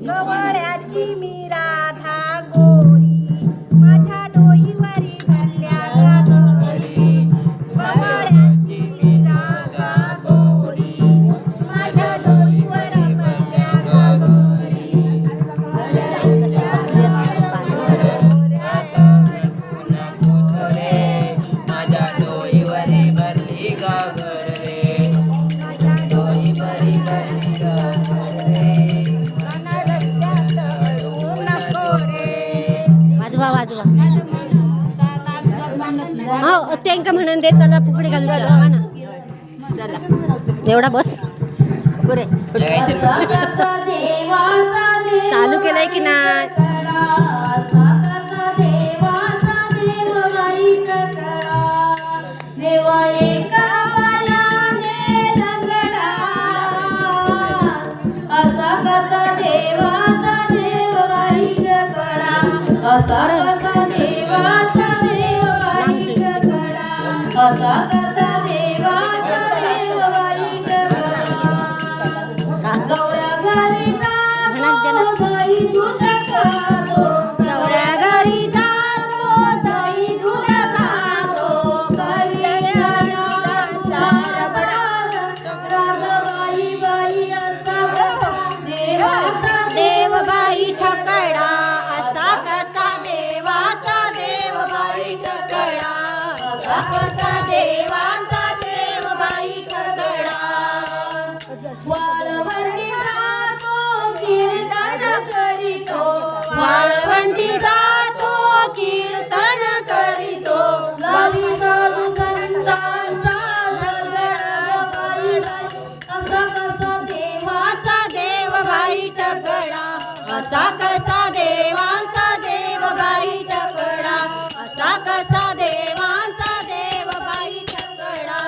गवळ्याची मी राधा गोरी माझ्या डोईवरी भरल्या गगरी गवळ्याची मी राधा गोरी माझ्या डोईवर भरल्या गगरी माझ्या डोईवरी भरली गगरे डोईवरी भरली वाजवा वाजवा हो त्यांका म्हणून दे चला फुगडी घालू चला एवढा बस पुरे चालू केलंय की नाही असा कसा देवाचा देव वाईट कडा असा कसा देवाचा देव वाईट कडा असा कसा देवाचा देव वाईट कडा गवळ्या घरी जातो दही दूध खातो गवळ्या घरी जातो दही दूध खातो घरी रागबाई बाई असा देव बाई ठकडा असा कसा देवाचा देव बाई ठकडा असा कसा देवाचा देव बाई ठकडा वाळवंटी जातो कीर्तन करीतो वाळवंटी जातो कीर्तन करीतो गावी साधू संतांचा झगडा बाई असा कसा देवाचा देव बाई ठकडा असा कसा देवाचा देव बाई ठकडा असा कसा देवाचा देव बाई ठकडा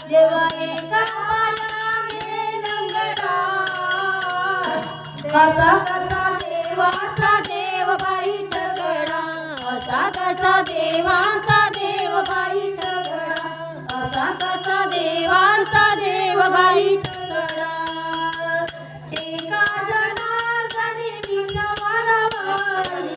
देवा एका पायाने लंगडा असा